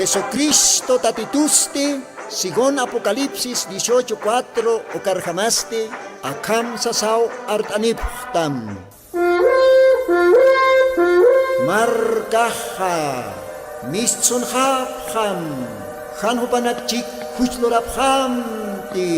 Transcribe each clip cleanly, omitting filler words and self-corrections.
Jesucristo tatituste, sigon Apocalipsis 18:4 o karjamaste, akam sasaw artaniptam. Markaha, mistsun hapkham, hanhupanakchik huchloraphamti.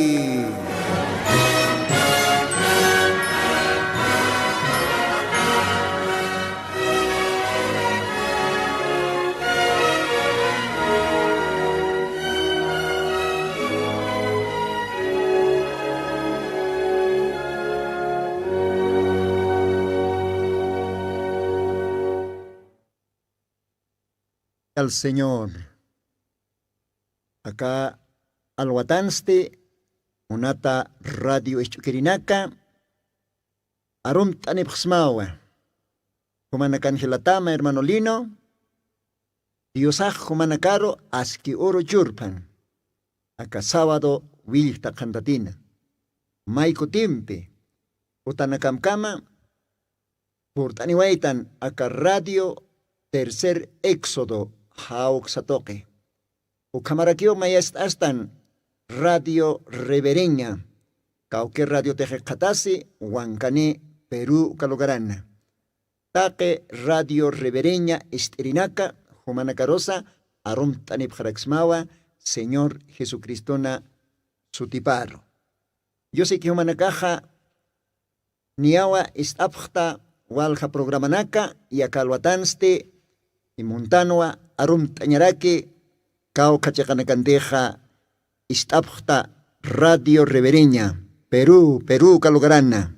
Al Señor. Acá alwatanste unata radio ichukirinaka arum tanipxmawa. Humanakan hilatama hermano Lino. Diosaj humanakaro aski oro churpan. Acá sábado wilta cantatina. Maiko timpe. Utanakamkama. Purtaniwaitan acá radio tercer éxodo. Hauk satoke. Ukamarakio mayast astan radio revereña. Kauke radio tejekatasi Huancane Perú Calogarana. Take radio revereña Estirinaka Humanakarosa Arum Tanip Jaraxmawa Señor Jesucristona Sutiparo. Yo sé que Humanakaja Niawa istapjta Walja programanaka y akalwatanste y Montanua Arum Tañarake, Cao Cachacanacandeja, Istapjta, Radio Revereña, Perú, Calograna,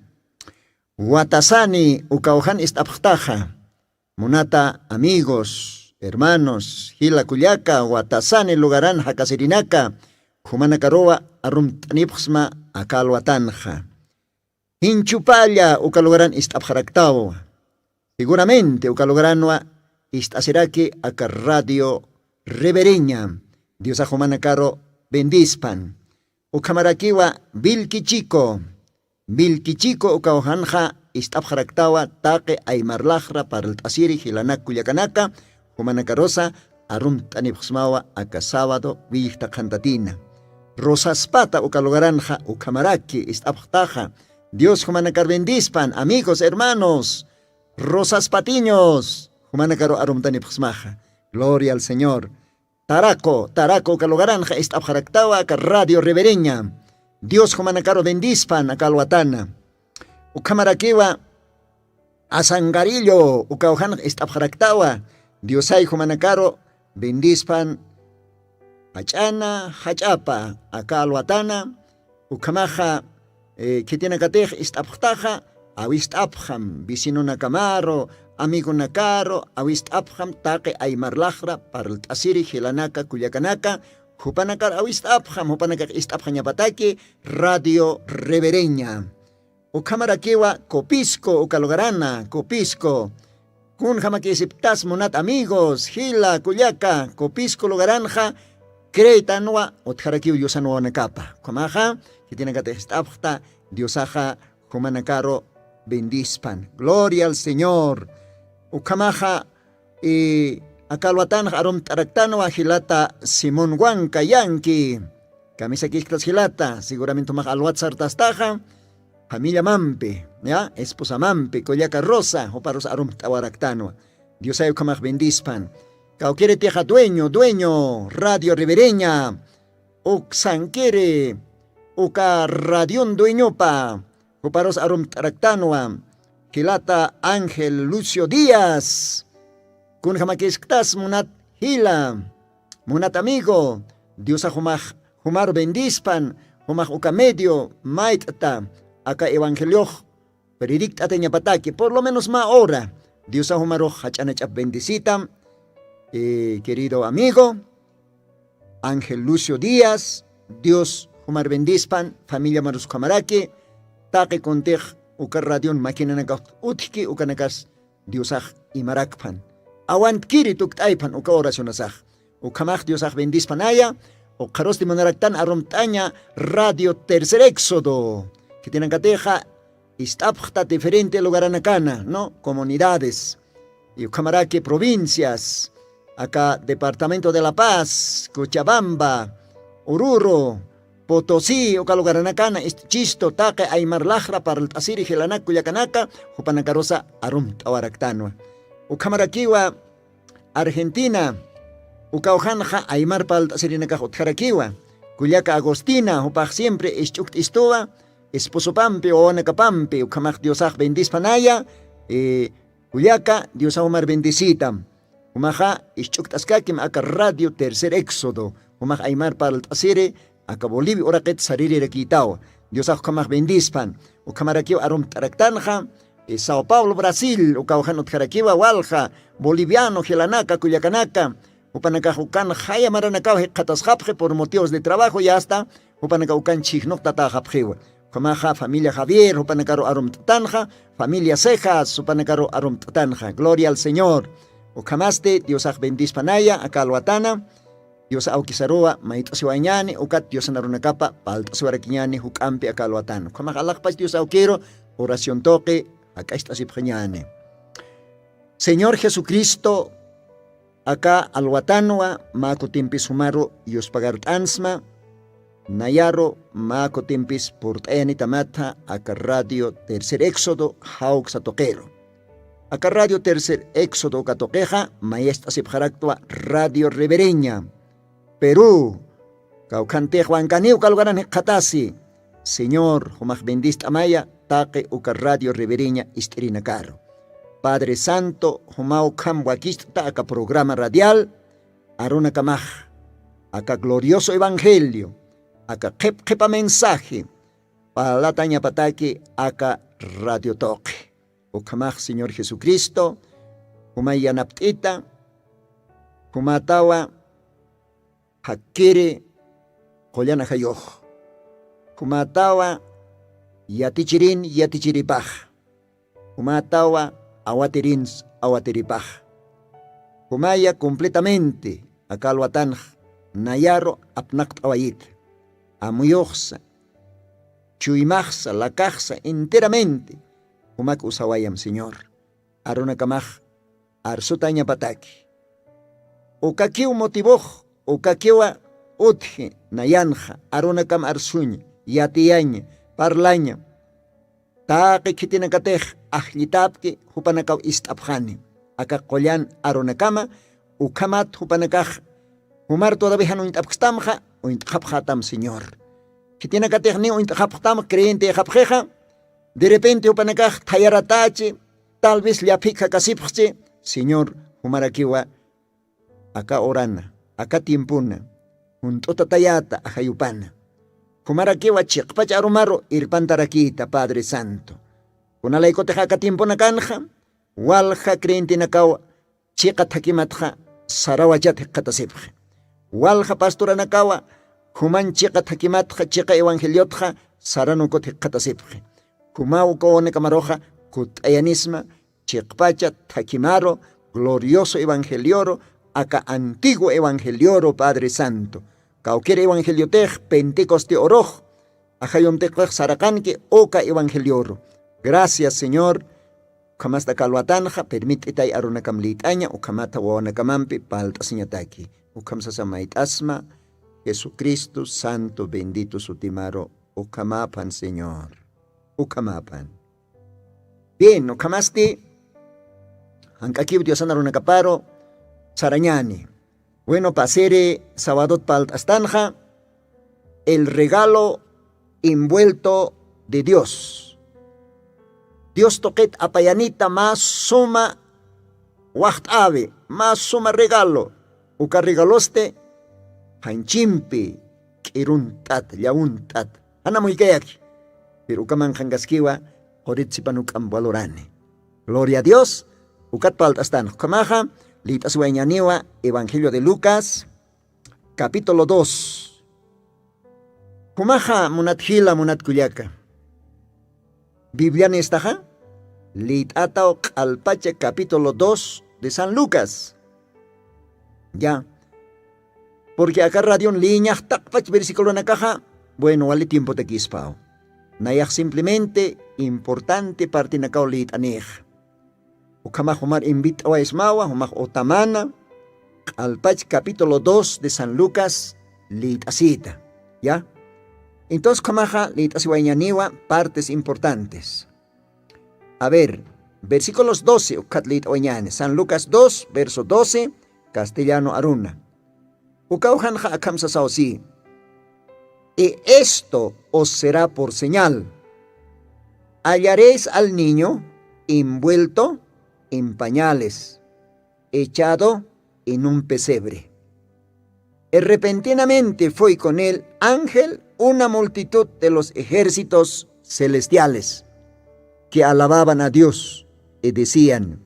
Watasani, Ucaujan Istapjtaja, Monata, amigos, hermanos, Gila Cuyaca, Watasani, Lugaran, Jacasirinaka, Jumanacaroa, Arum Tanipxma, Acalwatanja. Hinchupalla, Ucalogaran Istapjaractao. Seguramente, Ucalogranua, Istaserake acá radio revereña. Dios ajomanacaro bendispan. Ukamarakiwa bilkichiko. Bilkichiko ukaojanja istapjaractawa taque aymarlajra para el tasiri hilanak kuyakanaka. Humanakarosa arum tanipxmawa acá sábado vilta cantatina. Rosaspata ukalogaranja ukamaraki istapjtaja. Dios humanacar bendispan, amigos, hermanos. Rosaspatiños. Humanacaro arumtani pxmaja. Gloria al Señor. Taraco, calogaranja istapjaractawa acá radio revereña. Dios humanacaro bendispan acalwatana. Ukamarakiwa asangarillo ucaujan istapjaractawa. Diosay humanacaro bendispan hachana hachapa acalwatana. Ukamaja que tiene catej istapjtaja awistapjam vicino nakamaro. Amigo Nakaro, awist abham take aymarlajra para el tasiri hilanaka kuyakanaka, hupanakar awist abham, hupanakar istapjanya pataki, radio revereña. Ukamarakiwa Copisco, Ucalogarana, Copisco. Kun jamakisiptas monat amigos, hila kuyaka, Copisco Logaranja, Cretanua, Otjarakiu Yosanua Nakapa. Komaja, que tiene que estapta, Diosaja, Humanakaro, bendispan. Gloria al Señor. Ukamaja y akalwatan arum taraktano hilata Simón Huanca Yanki. Camisa Kiklas hilata, seguramente más alwat sartastaja. Familia Mampe, ya, esposa Mampe, Coyaca Rosa, o paros arum tawaraktano. Dios ay ukamaj bendispan. Cao quiere teja dueño, radio revereña. Uksankere, uka radion dueño pa. O paros arum taraktano. Hilata Ángel Lucio Díaz. Kun jamakistas munat hila. Munat amigo. Dios humar bendispan. Humaj ukamedio maitata. Aka evangelio. Peridicta teñapataki. Por lo menos ma hora. Dios humaro hachanachap bendicitam. Querido amigo. Ángel Lucio Díaz. Dios humar bendispan. Familia Marus Kamaraki. Take contej. Ukar radion makina nagas utki ukanakas diosaj imarakpan. Awant kiri tuktaipan uka oración asaj. Ukamaj diosaj bendispanaya. Ukaros dimonaraktan aromtaña radio tercer éxodo. Que tienen cateja istapjta diferente lugaranacana, ¿no? Comunidades. Y ukamaraki provincias. acá Departamento de La Paz, Cochabamba, Oruro, Potosí, Ucalugaranacana, Chisto, Taque, Aymar Lajra, para el Tasiri, Gelanac, Cuyacanaka, Jupanacarosa, Arum, Tawaractanua. Ucamaraquiwa, Argentina, Ucaujanja, Aymar para el Tasiri Nacajotjaraquiwa, Cuyaca Agostina, Upaj siempre, Ischuk Istua, Esposo Pampi, Oanacapampi, Ucamaj Diosaj bendispanaya, Cuyaca, Dios Omar bendicita. Umaja, Ischuk Tascaquim, Aca Radio Tercer Éxodo, Umaj Aymar para el Tasiri, Acá Bolivia, Oraquet, Sariri, Requitao. Dios Ajkamaj bendispan. Ucamaraquiwa, Arum Taractanja, Sao Paulo, Brasil, Ucaujan Utjaraquiwa, Walja, Boliviano, Gelanaca, Cuyacanaca, Upanacaucan, Jaya Maranacao, Catasjapje, por motivos de trabajo, ya está. Upanacaucan, Chignok, Tatajapjewa. Ucamaja, familia Javier, Upanacaro Arum Tanja, familia Cejas, Upanacaro Arum Tanja. Gloria al Señor. Ucamaste, Dios Aj bendispanaya, acá Alhuatana. Dios Aukisaroa, Maito Siwañani, Ucat Dios Narunacapa, Palta Suaraquiñani, Hucampi, Acaluatano. Como Jalacpas Dios Auquero, oración toque, acá está Sipjañani. Señor Jesucristo, acá Alhuatanoa, Mako Timpis Humaro, Dios Pagart Ansma, Nayaro, Mako Timpis Portayani Tamata, acá Radio Tercer Éxodo, Hauxa Toquero. Acá Radio Tercer Éxodo, Catoqueja, Maestra Sipjaractua, Radio Ribereña. Perú, Caucante Juan Caniu Calgaran Catasi, Señor, Humaj bendista Maya, Taque Uca Radio Ribereña Istrina Caro. Padre Santo, Humau Camhuaquist Taca programa radial, Aruna Camaj, acá glorioso evangelio, acá Kepa mensaje, para la taña pataki, acá Radio Toque. Ucamaj, Señor Jesucristo, Humaya Naptita, Humatawa, Hakiri, Koyana Hayoj, Kumatawa, Yatichirin, Yatichiripaj, Kumatawa, Awatirins, Awatiripaj, Kumaya completamente, Akalwatan, Nayaro, Apnakt Awayit, Amuyoxa, Chuimaxa, la caja enteramente, Kumak Usawayam, Señor, Aruna Kamaj, Arsutaña Pataki, Ukakiu motivoj, Ukakiwa utje, Nayanja, Arunakam Arsuña, Yatiaña, Parlaña, Taque Kitinakatej, Ajlitapke, Hupanakau Istapjani, Aka Koyan Arunakama, Ukamat Hupanakaj, Humar todavía no intapstamja, o intapjatam, Señor. Kitinakatej ni o intapjam, creyente japjeja, de repente Hupanakaj, Tayaratache, tal vez le apica casipje, Señor, Humarakiwa, acá orana. Acá tiempuna, junto tatayata, ajayupana. Kumarakiwa chiqpacha arumaro, irpantaraquita, Padre Santo. Kunalaikoteja acá tiempuna canja, walja creyente nakawa, chiqa takimatja, sarawayate katasipje. Walja pastora nakawa, human chiqa takimatja, chiqa evangeliotja, saranukote katasipje. Kumau koone kamaroja, kutayanisma, chiqpacha takimaro, glorioso evangelioro, acá antiguo evangelioro, Padre Santo. Cauquer evangeliotej, Pentecoste oroj, ajayomtej saracanque, oca evangelioro. Gracias, Señor. Kamasta kalwatanja, permítete arunakam litaña, ukamata wawanacamampi, palta siñataki. Ukamsasamait asma, Jesucristo, Santo, bendito sutimaro, ukamapan, Señor. Ukamapan. Bien, ukamasti, ankakib Dios anarunacaparo, Sarañani. Bueno, pasere Sabadot Paltastanja, el regalo envuelto de Dios. Dios toquet apayanita más suma wacht ave, más suma regalo. Uka regaloste hanchimpi kiruntat, yauntat. Ana muy kayaki. Pero ukaman hangaskiwa, horitsipanukam valorane. Gloria a Dios. Ukat paltastan. Kamaja. Lita sueñaniwa, Evangelio de Lucas, capítulo 2. Kumaja munathila munatkuyaka. Biblia nestaja, Litatao Alpache, capítulo 2 de San Lucas. Ya. Porque acá radio línea takpach versículo na caja, bueno, vale tiempo te quispao. Nayak simplemente importante parte na kaulit anej. Ukamah humar invita wa ismawa, humah otamana, Alpach capítulo 2 de San Lucas, litasita, ¿ya? Entonces, kamaja, litasiwañaniwa, partes importantes. A ver, versículos 12, San Lucas 2, verso 12, castellano aruna. Ukauhanja akamsa sausi. Y esto os será por señal. Hallaréis al niño envuelto en pañales, echado en un pesebre. Y repentinamente fue con el ángel una multitud de los ejércitos celestiales que alababan a Dios y decían: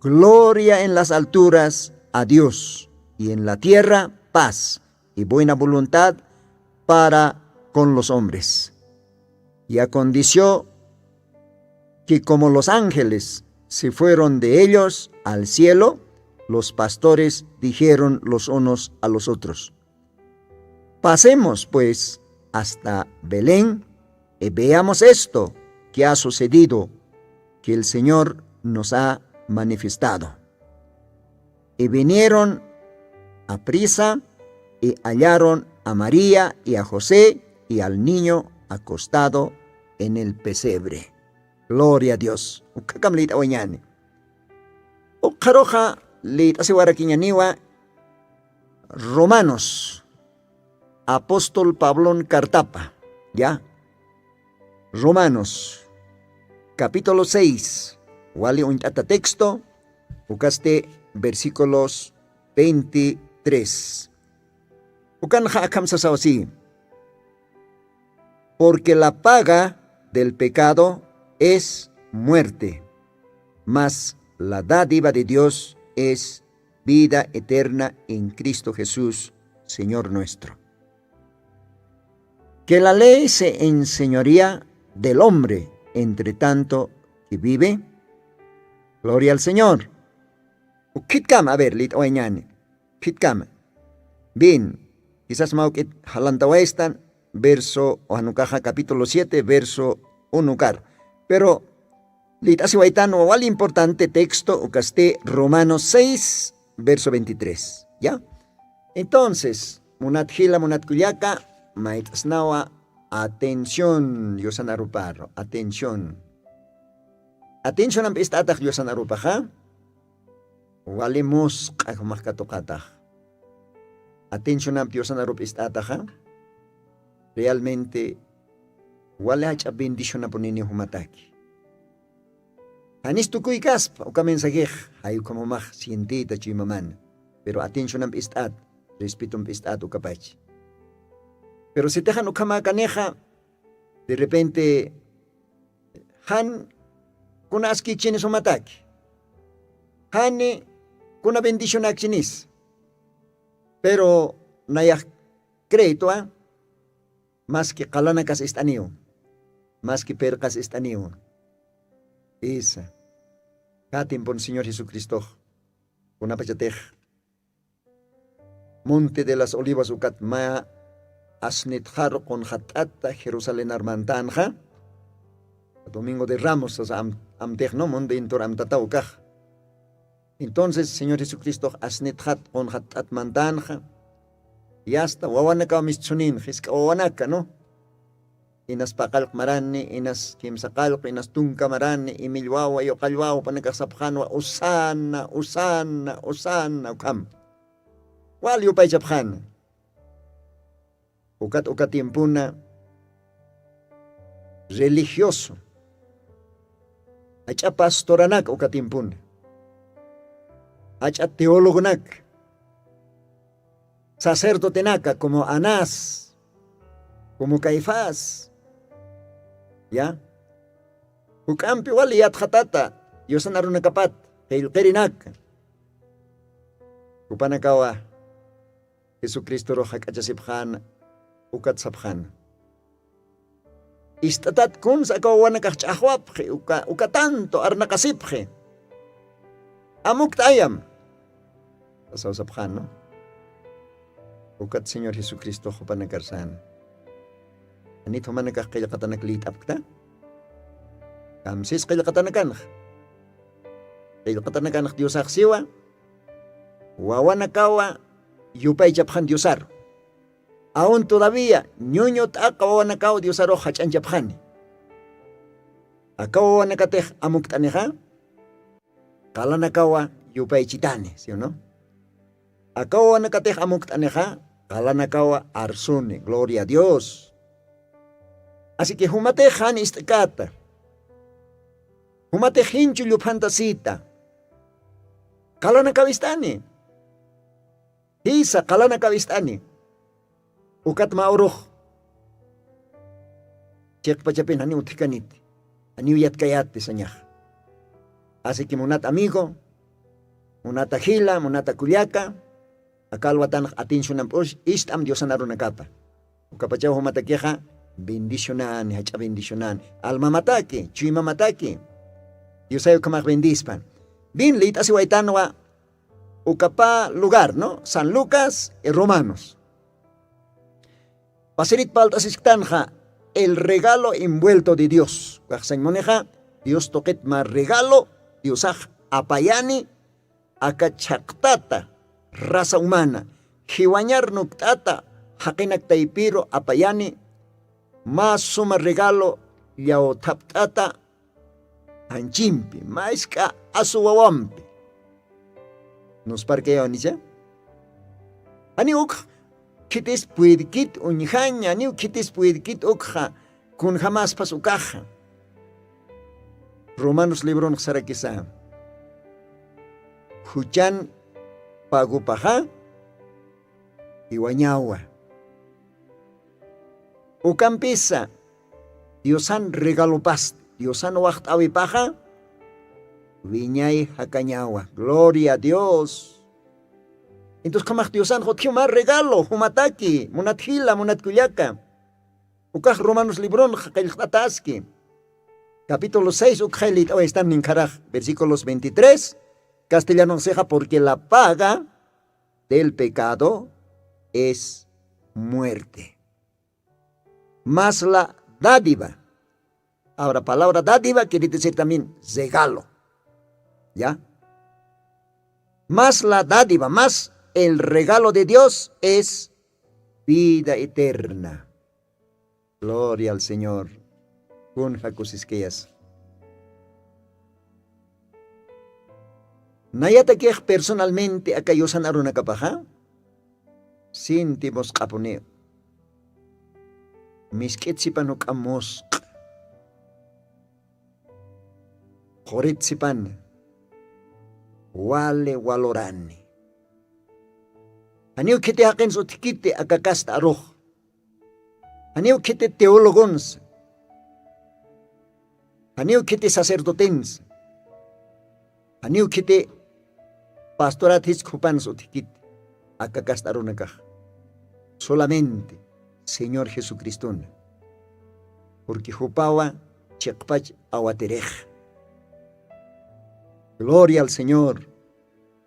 gloria en las alturas a Dios, y en la tierra paz y buena voluntad para con los hombres. Y aconteció que como los ángeles se fueron de ellos al cielo, los pastores dijeron los unos a los otros: pasemos pues hasta Belén y veamos esto que ha sucedido, que el Señor nos ha manifestado. Y vinieron a prisa y hallaron a María y a José y al niño acostado en el pesebre. Gloria a Dios. Ukakamlit awañani. Ukaroja lit asiwarakiñaniwa Romanos. Apóstol Pablón Cartapa. ¿Ya? Romanos. Capítulo 6. Wali un texto. Ukaste versículos 23. Ukanja akamsa sausi. Porque la paga del pecado es muerte, mas la dádiva de Dios es vida eterna en Cristo Jesús, Señor nuestro. Que la ley se enseñoría del hombre, entre tanto que vive. Gloria al Señor. Kitkam, a ver, lit oeñane. Kitkam. Bien, quizás maukit halantawaestan, verso Ohanukaja capítulo 7, verso 1. Pero litasiwaitano wal importante texto ucaste Romanos 6, verso 23. ¿Ya? Entonces, munat hila munat kuyaka, maitasnawa, atención, yosanaruparo, atención. Atención am istatak yosanarupaja. Walimus kakmakatokataj. Atención am yosanarup istataja. Realmente wala hacha bendición na ponini humataki. Anis tukuy kaspa o kamensagih ayo kamumah sientita chimaman. Pero atención am istat, respeto am istat o kapach. Pero si tejan o kamakaneja, de repente han kuna aski chinis humataki. Hani kuna bendición aksinis. Pero nayak crédito más que kalanakas istaniyo. Más que percas estaniyo. Isa. Katin pon Señor Jesucristo. Una pachatej. Monte de las Olivas ukat ma asnitjar con hatata Jerusalén armantanja. Domingo de Ramos amtej no monte intor amtataukaj. Entonces Señor Jesucristo asnithat con hatat mantanja. Y hasta wawanaka mistunin hiska wawanaka no. Inas pakalk marani, inas kimsakalk, inas tungka marani, imilwawa, yokalwawa, panakasaphanwa, usana, usana, usana, ukam. Wal yupay saphan. Ukat tiempuna religioso. Acha pastoranak ukat tiempuna. Acha teólogo nak. Sacerdote naka como Anás, como Caifás. ¿Ya? Ukampi wali at hatata, yosan aruna kapat, kail kerinak. Upanakawa, Jesucristo rohak achasiphan, ukat saphan. Istatat kun sa kawan nakachahwaphe, ukatanto arnakasiphe. Amuk tayam. Pasaw saphan, no? Ukat Señor Jesucristo hupanakarsan. Anito man nakakayakatanak litap kita. Kamsis kayakatanakan. Kayakatanakan Diyos aksiwa. wawanakawa yupay chaphan diosar. Aún todavía ñuño taka wawanakawa diosaro hachan chaphani. Akawa wawanakatej amuktaneja, kalanakawa yupay chitane, ¿sí o no? Akawa wawanakatej amuktaneja, kalanakawa arsune, gloria a Dios. Así que humatejan istakata. Humatejin chulyu fantasita. Kalana kawistani. Hisa kalana kawistani. Ukat mauruh. Cek pachapin hani utikanit. Hani uyat kayat pisanyah. Así que munat amigo, munata hila, munata kuliaka, akalwatan atin sunam push, istam diosanaro nakapa. Ukapachaw humatakeja, bendicionan, hacha bendicionan. Alma matake, chima matake. Dios sabe cómo bendispan. Bin lit así waitanwa ukapa lugar, ¿no? San Lucas y Romanos. Pasirit paltas tanja el regalo envuelto de Dios. Cuaxan moneja, Dios toquet más regalo, Dios apayani, akachaktata, raza humana, jiwañar nuktata, hakinak taipiro apayani, más suma regalo, yao taptata, anchimpi, maiska asuwawampi. Nos parqueo nicha. Ani uk kitis puidkit unjaña, ani kitis puidkit ukja, kun jamás pas ukaja. Romanos libro sarakisa. Huchan pagupaja iwañawa. Ukampisa, Diosan regalo past. Diosan waktawi paja, viñay hakañawa. Gloria a Dios. Entonces, ¿cómo Diosan jotio más regalo? Humataki, munathila, munatkuliaka. Ukaj Romanos Librón, Hakayataski. Capítulo 6, Ukjailit, hoy están en Karaj, versículos 23. Castellano seja, porque la paga del pecado es muerte. Más la dádiva. Ahora, palabra dádiva quiere decir también regalo. ¿Ya? Más la dádiva, más el regalo de Dios es vida eterna. Gloria al Señor. Kun hakusisqueas. Nayata que personalmente acá yo sanaron a capaja. Sintimos caponeo. Miskitsipan ukamos. Horitsipan, wale walorani. Aniu kite hakin so tikite akakasta aroh. Aniu kite teologons. Aniu kite sacerdotens. Aniu kite pastoratis kupan so tikite akakasta aronakah. Solamente Señor Jesucristo. Porque jupawa chekpach awaterej. Gloria al Señor.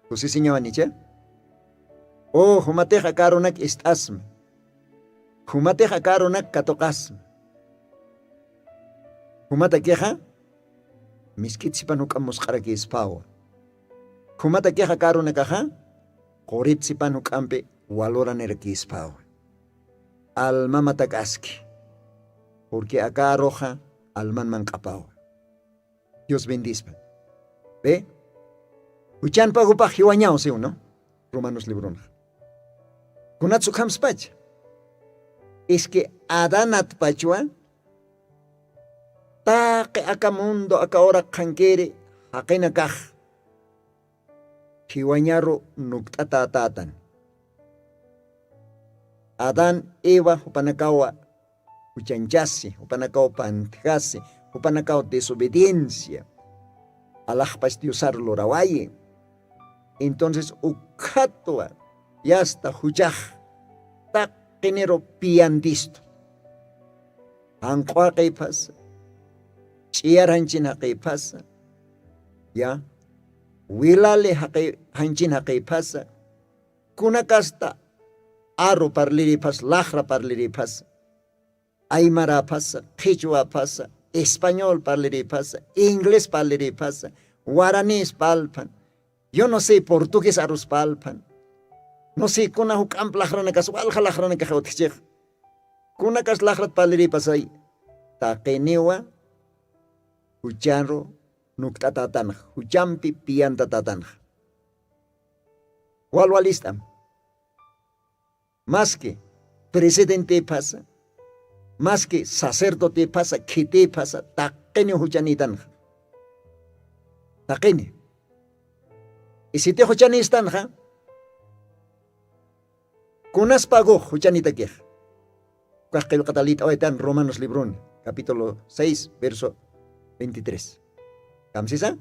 José Señor Anicha. Oh, humateja karonak istasm. Humateja karonak katokasm. Humata queja. Miskitsipanuk amoskaraki ispawa. Humata queja karonakaja. Koritsipanuk ampe waloraneraki ispawa. Alma matakaski. Porque acá arroja alman mancapawa. Dios bendiga. ¿Ve? Uchan pagupa jiwañao se uno. Romanos Librón. Kunatsu hamspach. Es que Adanat pachua. Ta que acá mundo acá ora kankere. Hakena kaj. Jiwañaro nuktata tatan. Adán, Eva, upanakawa. Uchanchasi, upanakawa pantjasi, upanakawa desobediencia. Alajpas diosar lorawaye. Entonces ukatua ya está hujaj ta genero piandisto. Anqua que pasa. Chiaranchina que pasa. Ya. Wilale hanchina que pasa. Kuna casta aro parliri pas, lajra parliri pas. Aymara pasa, Quechua pasa. Español parleri pasa, inglés parleri pasa, guaraníes palpan, Yo no sé portugués aruspalpan. No sé, kuna hukam lahranakas, walha lahranaka jautichej. Kuna kas lahrat paleri pasay. Taquenewa, huchanro, nuktatatanj, huchampi piantatatanj. Walwalistam. Más que presidente pasa, más que sacerdote pasa, kite pasa, taqueño huchanitanj. Taqueño. Y si te huchanistan, kunas pago huchanita quej. Cuajquel catalita oetan Romanos Librón, capítulo 6, verso 23. ¿Camsisa?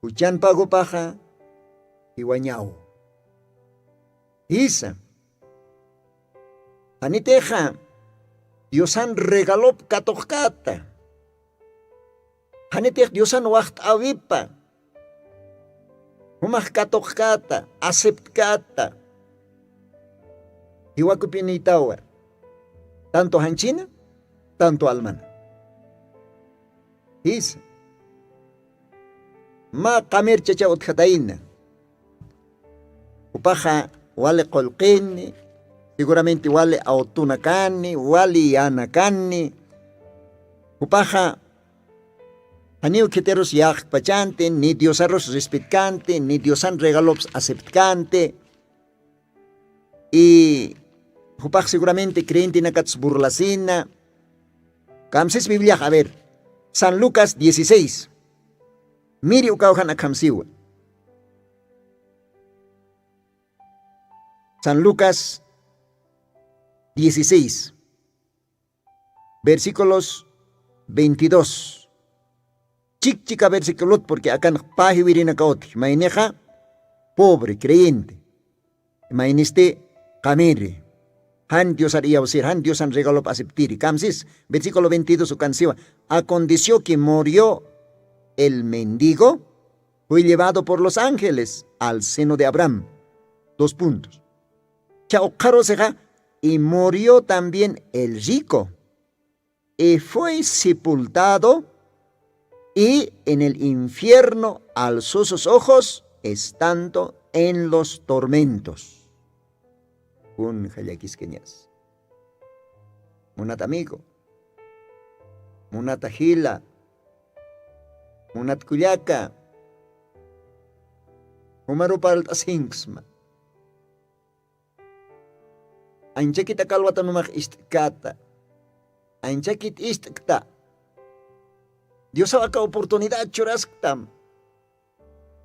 Huchan pago paja y guañao. Isa. Aniteja, Diosan regaló katojkata. Anitej Diosan wacht avipa. Humah katojkata, aceptkata. Iwakupinitawa. Tanto hanchina, tanto almana. Isa. Ma kamer chacha utkataina. Upaja wale kolqini, seguramente wale autunakani, wale yanakani. Upaja aniu quiteros yaj pachante, ni diosarros respetcante, ni diosan regalos aceptante. Y upaja seguramente creyente nakats burlasina. Kamses Biblia, a ver, San Lucas 16. Miri ukaujan akamsiwa. San Lucas 16, versículos 22. Chica versículo, porque acá paji virina kaoti. Maineja, pobre, creyente. Mainiste, camere. Han Dios haría usir, han Dios han regalo para aceptar. Camsis, versículo 22, su canción. Aconteció que murió el mendigo, fue llevado por los ángeles al seno de Abraham. 2 puntos. Y murió también el rico, y fue sepultado, y en el infierno alzó sus ojos, estando en los tormentos. Un jayakisqueñas. Munat amigo. Munat ajila. Munat cuyaca. Umaru para asingsma. Anchakita kalwata numag istkata. Anchakit istkta. Dios aka oportunidad churasktam.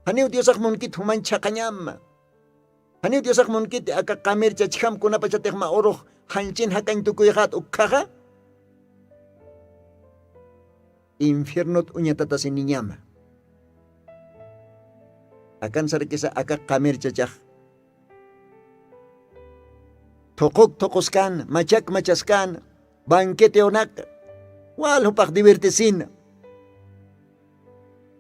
Haniu Dios ak munkit human chakanyam. Haniu Dios ak munkit aka kamer chachkam kuna pachatek maoroh hanchin hakan tukuyhat ukkaha. Infiernot unyatata sininyama. Akan sarkisa aka kamer chachak. Tokok tokoskan, machak machaskan, banquete onak, wal hupak divertisin.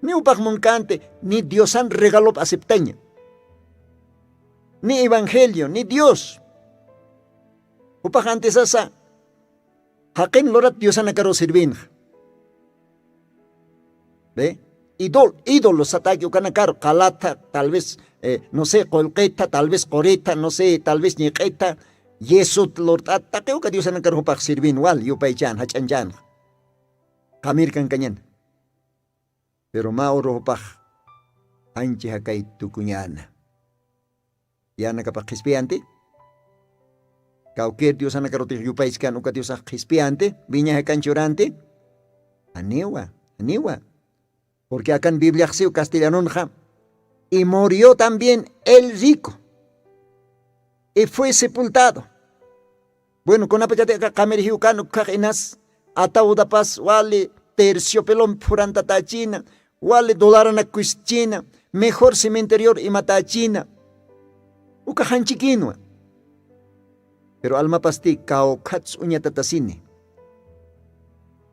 Ni upak munkante, ni Diosan regalo aceptaña. Ni evangelio, ni Dios. Upak antes asa, hakin lorat Diosan nakaro sirvin. ¿Ve? Ídolos ataque ukanakar, kalata, tal vez, no sé, colqueta, tal vez coreta, no sé, tal vez niqueta. Yesut Lord at takeo ka Dios ang karupak sirvin wal yupay chan hachan jan. Kamir kan kanyan. Pero mauro hupak anchi hakay tukunyana. Yan nakapakhispiante. Kaukir Dios ang nakarotik yupay skan uka Dios ang hispiante. Binya hakan churante. Aniwa. Porque acá en Biblia siu castellano ja. Y murió también el rico. Y fue sepultado. Bueno, con apachate acá camerihucano cajinas ataudapas wale terciopelón puranta tachina wale dolarana cuischina mejor cementerio y matachina ucajan chiquino. Pero alma pasti kao kats uñatatasine.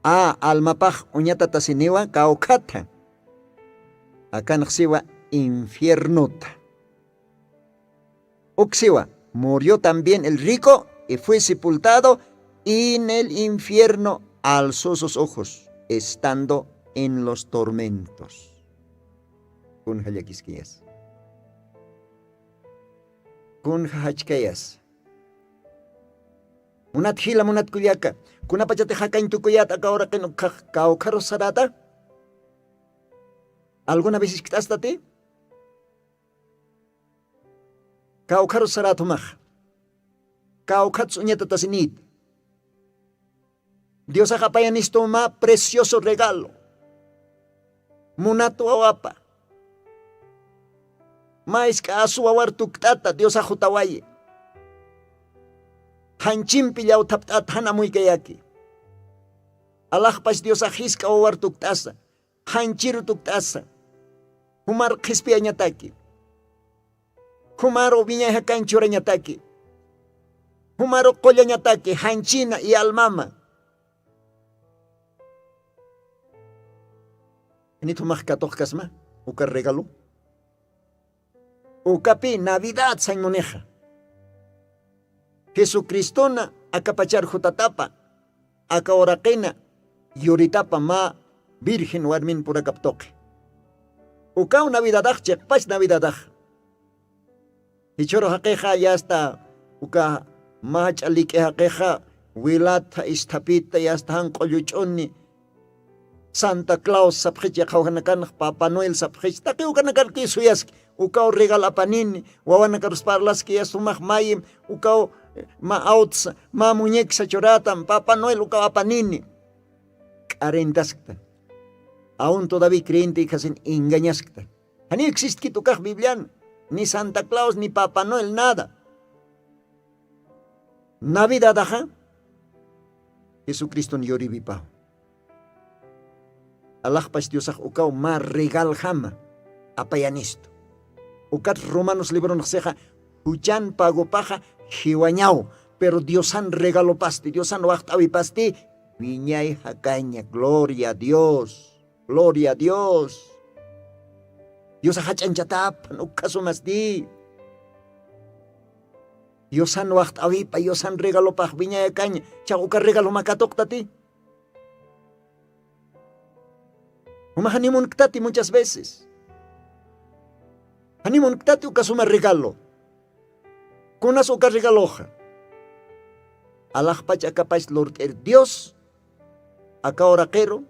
Alma paj uñatatasiniwa kao kata. Acá naxiwa infiernota. Uxiwa. Murió también el rico y fue sepultado, y en el infierno alzó sus ojos, estando en los tormentos. kun hallakiskiyas. Kun hachkayas. Munat hila munat kulyaka. Kuna pachate hakain tukuyat akahora ken kaukaro sarata. ¿Alguna vez escuchaste ti? Kaukaro saratumach. Kaukats uñeta tasinit. Dios akapayan isto ma precioso regalo. Munato awapa. Mais ka asu awar tuktata Dios ajutawaye. Hanchim pillaw taptat hanamuy kayaki. Allah pas Dios ajiska awar tuktasa. Hanchiru tuktasa. Humar kispia nyataki. Humaro viña hakanchura nyataki. Humaro kolla nyataki. Hanchina y almama. Nito mahkatok kasma. Ukar regalo. Ukapi Navidad sa moneja. Jesucristo na akapachar hutatapa. Akaorakena. Yuritapa ma virgen warmin pura kaptoke. Ukaw Navidadak chek pas Navidadak. Hichoro hakeja ya hasta uka mach alike hakeja wilata istapita ya hasta han kolyuchoni. Santa Claus sapkhich yakawhanakan Papa Noel sapkhich takiw kanakan kisuyas ukaw regal apanin wawan nakarusparlas kaya sumahmayim ukaw ma-outs ma muñek sa choratan Papa Noel ukaw apanini karentaskan aún todavía creyente y casi engañaskan hani existe que tukaj biblian ni Santa Claus ni Papa Noel nada Navidad aja Jesucristo ni yoribipao Allah pas Diosak ukaw ma regal hama apayanisto. Ukat Romanos libro nagseja hujan pagopaja hiwañao pero Diosan regalo pasti Diosan waktawi pasti viñay hakaña gloria a Dios gloria a Dios Dios hachan chatap ukaso masdi Diosan waktawi pa Diosan regalo paj viñay hakaña chauka regalo makatok tati Humahanimun ktati muchas veces. Hanimun ktati ukasuma regalo. Kunas uka regaloja. Allah pach akapach Lord Dios. Aka orakero.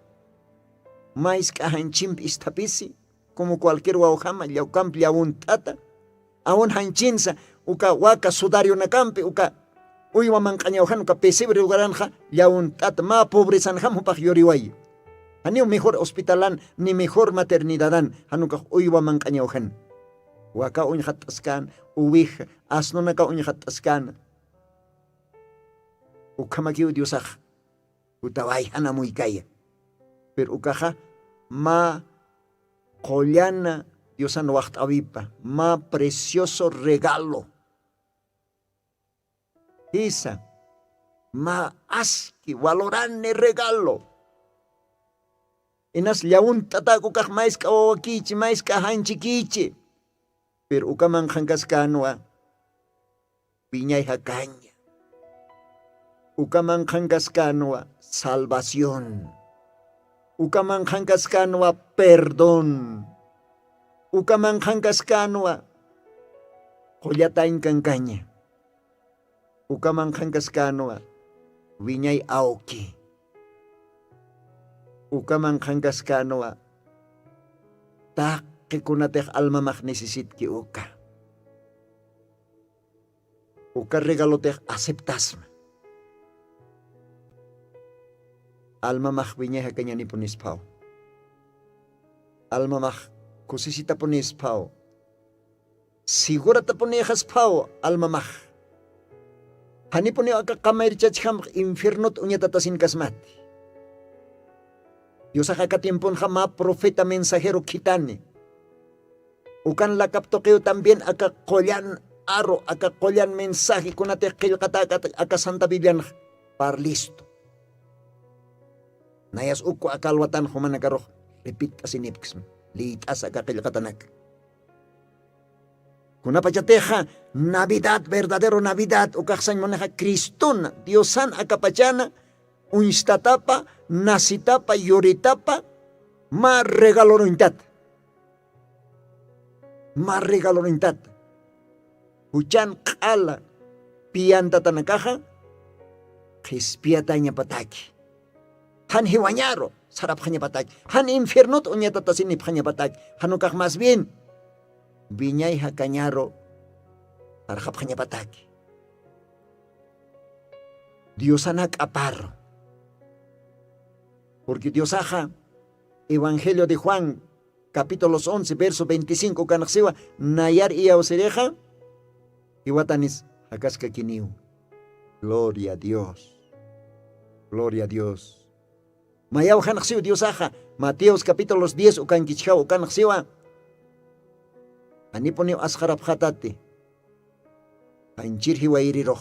Mais kahanchimp istapisi. Como cualquier wauhama llaukamp llaun tata. Aun hanchinsa uka waka sudario nakampe uka. Uywa mankañauhan uka pesebre ugaranja llaun tata ma pobrezanjam upaj yoriway. Hani mejor hospitalan ni mejor maternidadan hanukah uywa mankañauhan. Waka uñhat askan uwih asno naka uñhat askan. Ukamakiu Diosaj utaway hana muy kaya. Pero ukaja ma kollana Diosan wacht avipa ma precioso regalo. Isa ma aski valorane regalo. Inas llaun tataku kah mais ka wakichi mais ka hanchikichi. Pero ukaman hangkas kanwa piñay hakaña. Ukaman hangkas kanwa salvación. Ukaman hangkas kanwa perdón. Ukaman hangkas kanwa kollatain kankaña. Ukaman hangkas kanwa viñay auki. Ukaman hanggas kanoa tak kunateh alma mak nesisit ki uka regalo teh aceptasma alma mak viñeja kanya ni punis pao alma mak kusisita punis pao sigura ta punejas pao alma mak hani puni aka kamair chacham infernot unya tatasin kasmati Dios akaka tiempon jama profeta mensajero kitani. Ukan la kaptokeo también aka kolyan aro, aka kolyan mensaje kunate kilkata aka Santa Biblia par listo. Nayas uko akalwatan humanakaroh, repeat kasi nipkism, liitas aka kilkatanak. Kuna pachateja, Navidad, verdadero Navidad, ukaksan moneja Kristona, Diosan akapachana, Unstatapa, nasitapa, yoritapa, ma regalo intat. más regalo rintat. Huchan kala pianta tanakaja, kispiataña pataki. Han hiwañaro, sarap hanya pataki. Han infiernot uñata tasini hanya pataki. Hanukak más bien, viñay hakañaro, sarap hanya pataki. Dios anak aparro. Porque Dios aja, Evangelio de Juan, capítulo 11, verso 25, canaxiwa, nayar ia osereja, iwatanis, akaska kiniu. Gloria a Dios. Gloria a Dios. Mayaw canaxiwa Dios aja, Mateos capítulo 10, ukan kichau, canaxiwa. Aniponiw asharap hatate. Anchir hiwa iriroj.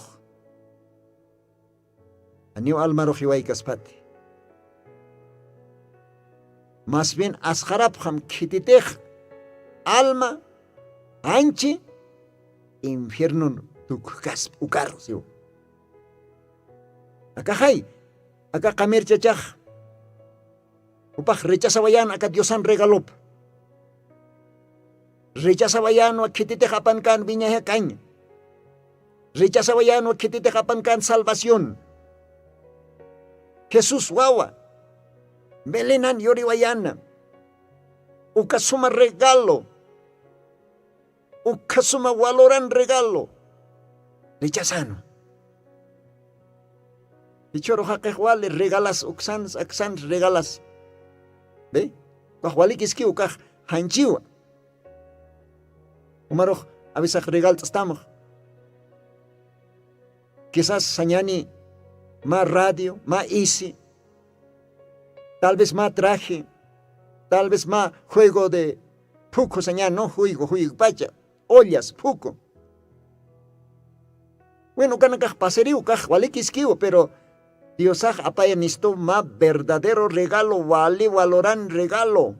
Aniw almaro hiwa ikaspate. Más bien asharap ham kititej alma anchi infierno tukkas ukar siu. Acá hay, acá kamer chachaj. Upaj rechaza vayan acá Diosan regalop. Rechaza vayan a kititej apankan viña caña. Rechaza vayan a kititej apankan salvación. Jesús wawa. Belenan yoriwayana. Ukasuma regalo. Ukasuma valoran regalo. Rechazano. Dichoro jaquejuale regalas uksans aksans regalas. ¿Ve? Kajuali kiski ukaj hanchiwa. Umaroj avisaj regal estamos. Quizás sañani más radio, más easy. Tal vez más traje, tal vez más juego de puco, señal, no juego, pacha, ollas, puco. Bueno, canacaj paseriu, caj, walikiskiu, pero Diosaj apaya nisto más verdadero regalo, vale, valoran regalo.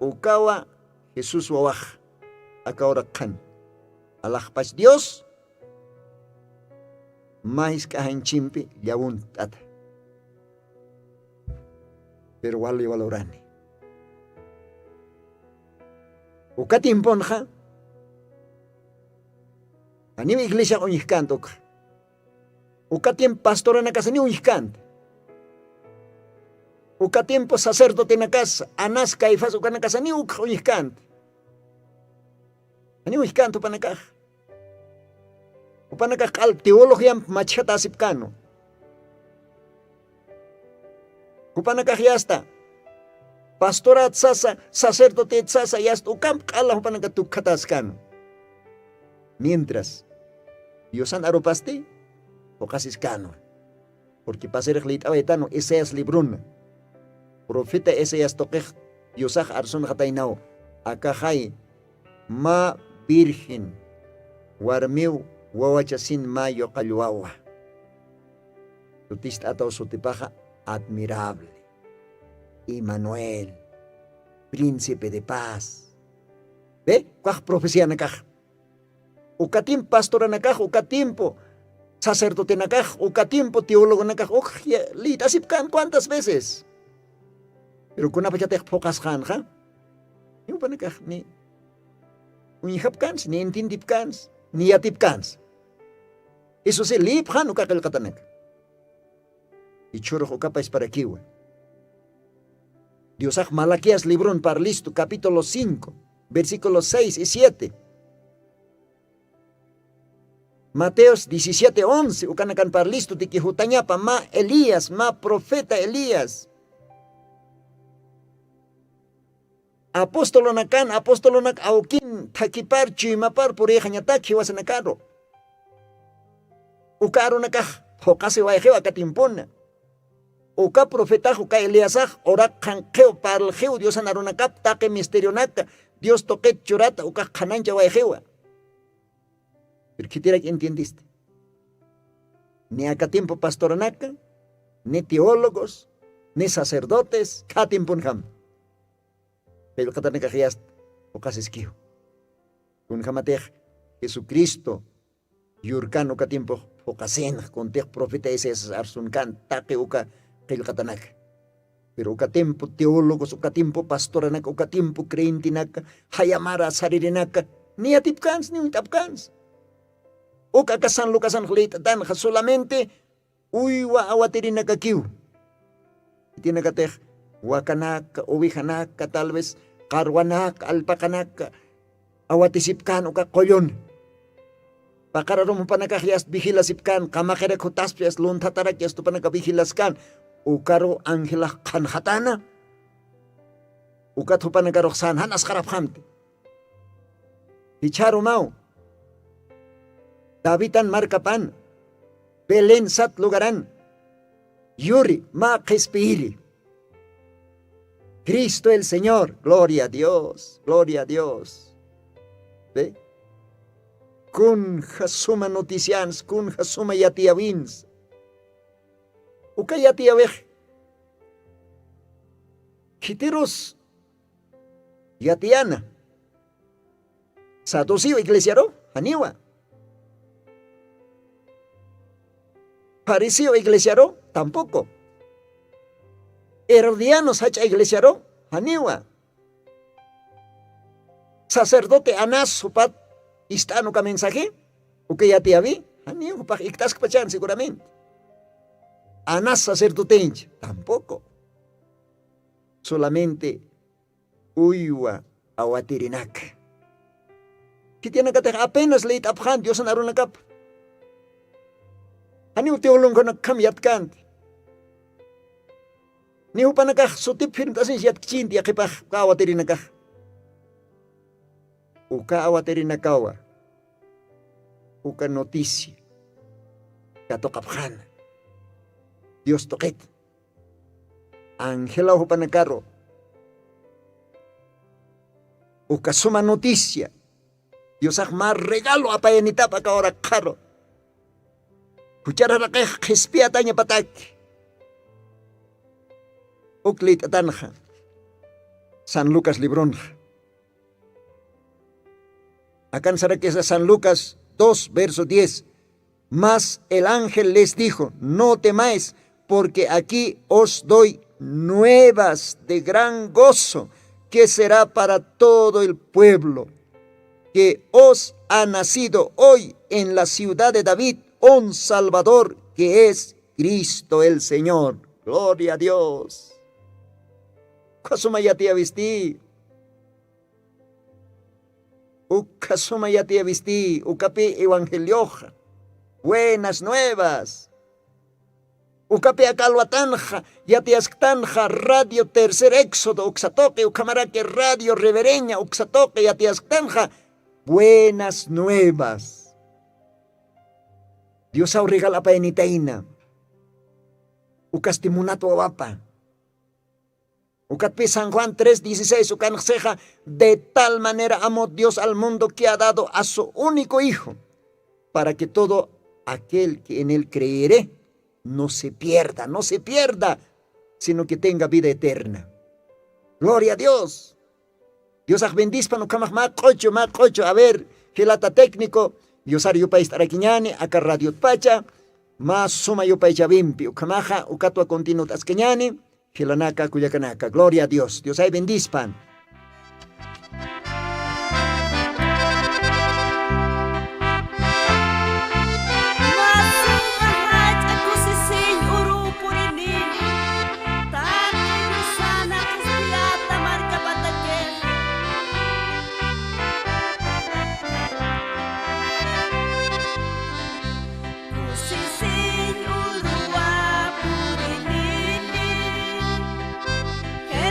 Ukawa, Jesús wawaj, acá ahora kan. Alaj pas Dios, mais kahan chimpi, yawun tata. Pero wali valorani. Ukatimponja, anime iglesia uñihkanto. Ukatim pastora na casa ni uñihkant. Ukatimpo sacerdote na casa, anas caifas ukana casa ni uñihkant. Ani uñihkanto panakaj. Upanakaj al teología machata asipkano. Upanakaj yasta. Pastora tsasa, sacerdote tsasa yasta ukam kala upanakaj tukataskano. Mientras Diosan aropaste o casiscano. Porque paser lit avetano ese es librun. Profeta ese es toquej Diosaj arson hatainao. Akajai ma virgen warmiu wawachasin mayo kaluawa. Tutista atao sutipaja admirable. Immanuel, príncipe de paz. ¿Ve? ¿Cuál profecía nakaj? Ukatim pastora nakaj, ukatimpo sacerdote nakaj, ukatimpo teólogo nakaj. Lit asipkan cuántas veces. Pero kuna pachatek pocas janja. Yung pa nakaj ni unihapkans, ni intindipkans, ni yatipkans. Eso se lipjan ukakal katanak. Ichurro ukapais para kiwa. Diosaj Malaquías librón par listo, capítulo 5, versículos 6 y 7. Mateos 17, 11, ukanakan par listo, tiki hutañapa, ma Elías, ma profeta Elías. Apóstolo nak aukin, takipar, chimapar, purejañataki, wasanakaro. Ukaro nakaj, hokase waejewa katimpona. Uka profeta uka Eliasaj ora kanqeo parlgeu Dios anarunakap taque misterionaka Dios toque churata uka kanancha waejewa. Pero ¿qué que entendiste? Ni acá tiempo pastoranaka, ni teólogos, ni sacerdotes, cada tiempo ham. Pero katanaka giast uka sesquio. Un jamatej Jesucristo yurkan uka tiempo uka sen con tej profeta ese arsunkan taque uka Katanak. Pero uka tiempo teólogos, uka tiempo pastoranaka, uka tiempo creentinaka, hayamara saririnaka, ni atipkans, ni untapkans. Uka kasan lukasan hlitatan, solamente uywa awatirinaka kiw. Itinakateh, wakanaka, uwihanaka, tal vez, karwanaka, alpakanaka, awatisipkan uka koyon. Pakararom panakahyas vigilasipkan, kamakerek hutaspias, luntatarakya tu panakavigilaskan, ukaro angela kanhatana, ukat hupanagaro sanhan askaraphamte. Hicharo mau, Davitan markapan, Belén sat lugaran, Yuri ma kespili. Cristo el Señor, gloria a Dios, gloria a Dios. ¿Ve? Kun hasuma noticians, kun hasuma yatiavins. Uka yatiaveh. Kitiros yatiana. Sadosio iglesiaro, haniwa. Parisio iglesiaro, tampoco. Herodianos hacha iglesiaro, haniwa. Sacerdote Anás supat istano ka mensaje, uke yatiavi, haniwa pa iktas kapachan seguramente. Anás sacerdote, tampoco. Solamente uywa awatirinak. Kitiana kata apenas leit aphan Dios anarun nakap. Hani teolong ko nagkamyat kanti. Ni upa nakah sutip firm tasin siyat kichinti akipah kawatiri nakah. Uka awatiri nakawa. Uka noticia. Kato kaphan. Dios toket. Angela upa nakaro. Uka suma noticia. Dios más regalo apa yang itapa ka ora karo. Kuchara na kay kispiatanya patak. Uklit atanha. San Lucas libronha. Akan será que es San Lucas 2, verso 10. Mas el ángel les dijo, no temáis, porque aquí os doy nuevas de gran gozo, que será para todo el pueblo, que os ha nacido hoy en la ciudad de David un Salvador, que es Cristo el Señor. Gloria a Dios. Kasuma yati avisti. Kasuma yati avisti. Ukapi evangelioja. Buenas nuevas. Ukapi akalwatanja. Yati asktanja. Radio Tercer Éxodo. Uksatoke. Ukamarake Radio Revereña. Uksatoke. Yati asktanja. Buenas nuevas. Dios au regala pa enitaina. Ukas timunato awapa. Ukatpi San Juan 3:16. Ukanseja, de tal manera amó Dios al mundo que ha dado a su único Hijo, para que todo aquel que en él creeré no se pierda, sino que tenga vida eterna. Gloria a Dios. Dios bendiga no kamah ma kocho. A ver, gelata técnico. Dios yo país taraquiñani, acá radio pacha, más suma yo país bimpi, ukamaja, ukatua continuo tasqueñani, gelanaka, cuyacanaka. Gloria a Dios. Dios hay bendispan.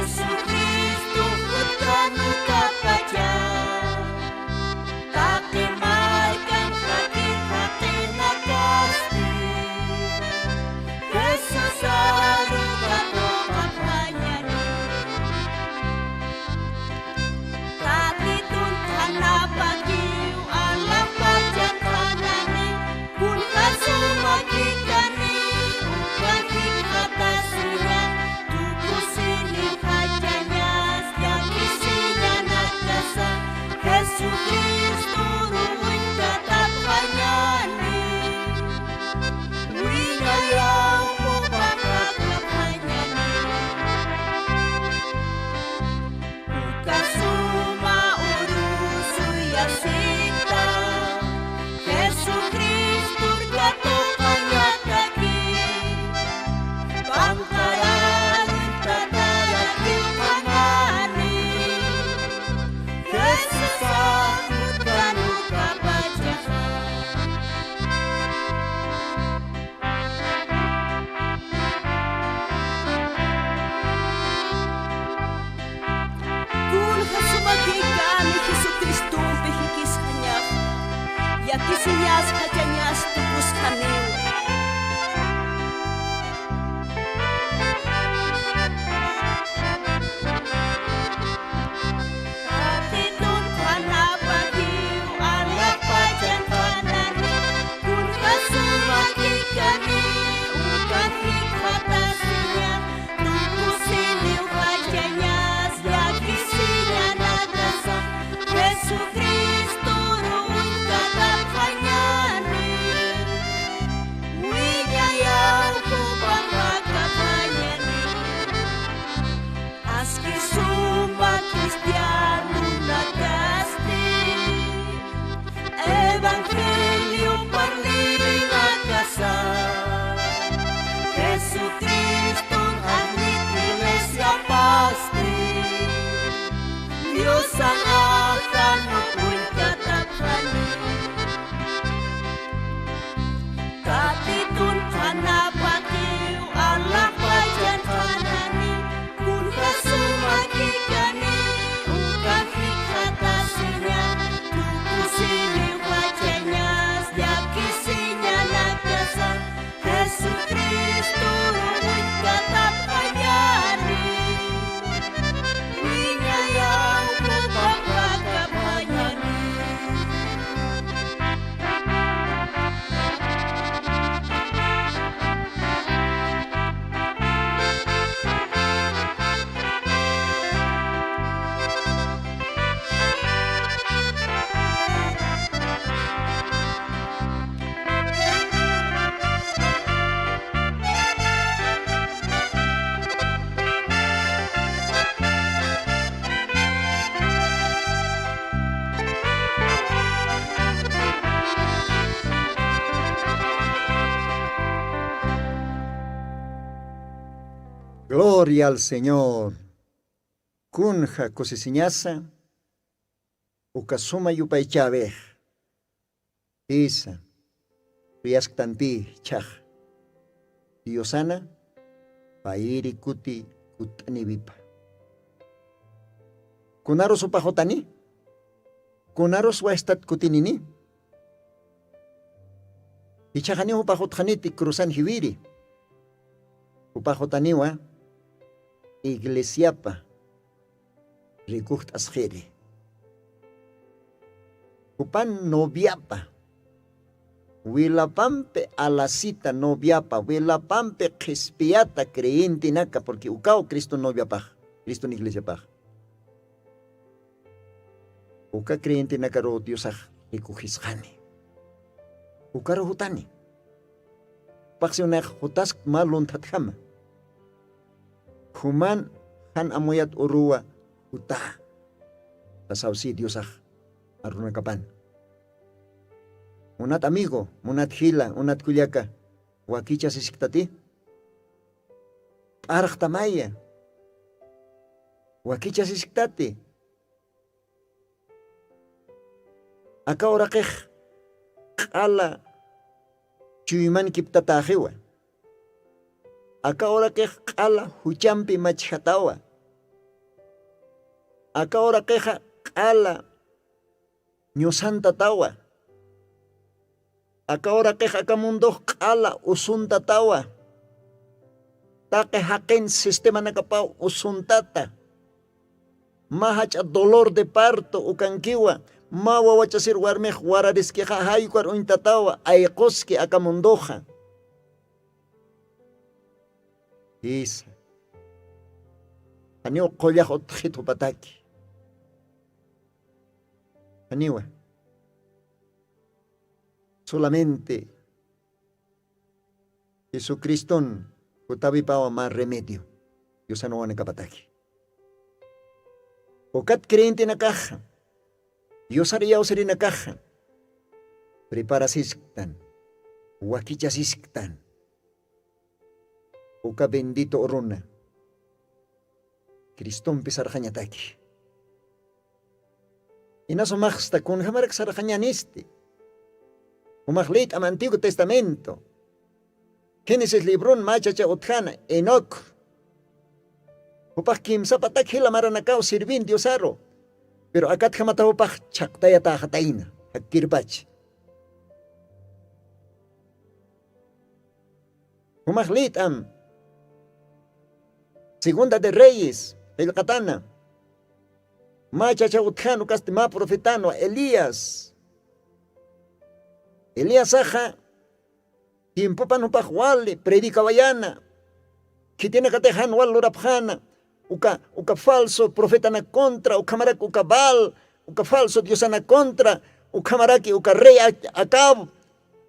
Jesucristo hachanyas hachanyas tukus kaniw. Katitun kanapagiw alak pajan kanani kun kasumaki kani ukan hikhatasinya tukusiniw hachanyas yakisinya nagasa Yesu Kristo ruun katapanyani winyayaw ko pangkakapanyani aski summa Kristiano nagasti Evangelio parliling agasa Yesu Kristo anit iglesia pasti Diyos ang akan ako'y katapani Katitun kanapakiw alak pajan kanani Kun kasumaki kani ukan hikhatasinya Tukusiniw hachanyas yakisinya nagdasa Yesu Kristo ruun katapanyani Winyayaw ko pagkakapanyani Gloria al Señor. Kunja kusisiñasa. Ukasuma yupaychabej. Isa. Riasktanpi chaj. Diosana. Pairi kuti kutani vipa. Kunaros upajotani. Kunaros waestat kutinini. Ichajani upajotjaniti cruzan hiviri. Upajotaniwa. Iglesiapa rikuht asjere. Upan noviapa. Wilapampe a la cita noviapa. Wilapampe crispiata creyente naka. Porque ukao Cristo noviapa. Cristo en iglesia pa. Uka creyente naka ro Diosaj rikuhisjani. Ukaro hutani. Paksionaj hutask malun tatkama. Human han amoyat urua uta. Tasawsi Diosaj aruna kapan. Unat amigo, unat hila, unat kulyaka. Wakicha sisiktati. Arak tamaya. Wakicha sisiktati. Aka orakeh kala chuyman kiptatajiwa. Aka orakeh kala huchampi machatawa. Aka orakeja kala ñosanta tawa. Aka orakeh aka mundo kala usunta tawa. Take haken sistema nakapau usuntata. Mahach dolor de parto ukankiwa. Mawa wachasir warmej warariskeja haykwar uintatawa aykoski aka mundoja. Isa. Aniwa kollaj otjito pataki. Aniwa. Solamente Jesucristo kutabi pawa más remedio. Dios no van a kapataki. Okat creyente na caja. Dios haría usari na caja. Prepara sisktan. Wakicha sisktan. Oka bendito orona. Cristo empezar hañataki. Inaso maxta kun hamarak sarahañaniste. Umahleit am Antiguo Testamento. Génesis libron machacha utjana Enoch. Upaj kimsa patak hila maranakaw sirvin Diosaro. Pero akat hamata upaj chaktaya tajataina. Hakkirbach. Humajlitam. Segunda de Reyes, el Katana. Macha chautjano castima profetano, Elías. Elías aja, tiempo pa no pa juale, predica bayana. Que tiene que dejar no al uka falso profeta na contra, uka marak uka bal, uka falso Dios na contra, uka maraki uka rey Acab,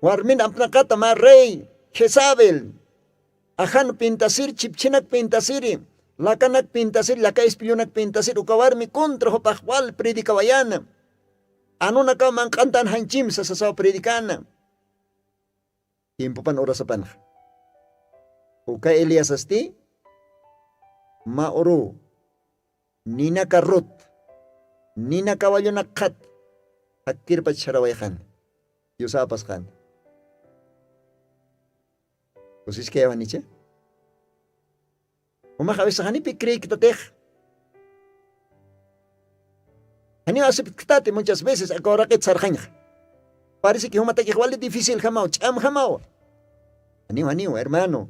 warmin ampnakata ma rey, Jezabel. Ajan pintasir, chipchinak pintasiri, lakanak pintasir, laka espionak pintasir, ukawarmi contra hopahwal predica bayana. Ano na ka mangkantan hanchim sa sasaw predikana. Tiempo pan oras sa panah. Uka Elias asti, maoro, nina karot, nina kawayo nakat, hakir pa charawayhan, yusapas kan. Kusis kaya wanicha? Umakawis sa hanip ikri kitateh. Hani asip kitate muchas veces akorakit sarjanya. Parece que humatak igual difícil jamao, cham jamao. Hani hermano.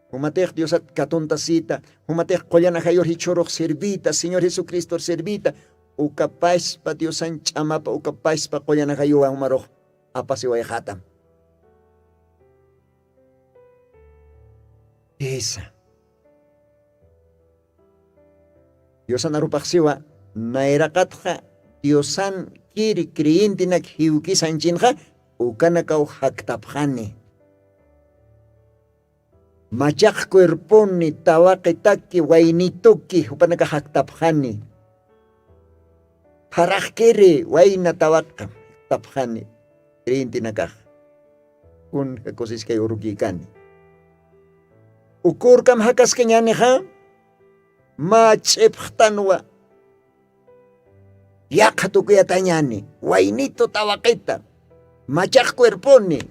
Humatek Dios at katuntasita, humatek kolyana hayor hichorok servita, Señor Jesucristo servita, ukapais pa Dios an chama pa ukapais pa kolyana hayo humarok apasiway hatam. Esa. Diosan arupaksiwa, nairakatha, Diosan kiri kriintinak hiukisan chinja, ukanakaw haktapjani. Machak cuerponi, tawakitaki, wainituki, upanaka haktapjani. Harakiri, waina tawaka, tapjani, kriintinakaj. Kun kosis kay urukikani. Ukur kam hakas kenyani ha, macheptanwa. Yakatu kuya tanyani, wainito tawakita, machak cuerponi.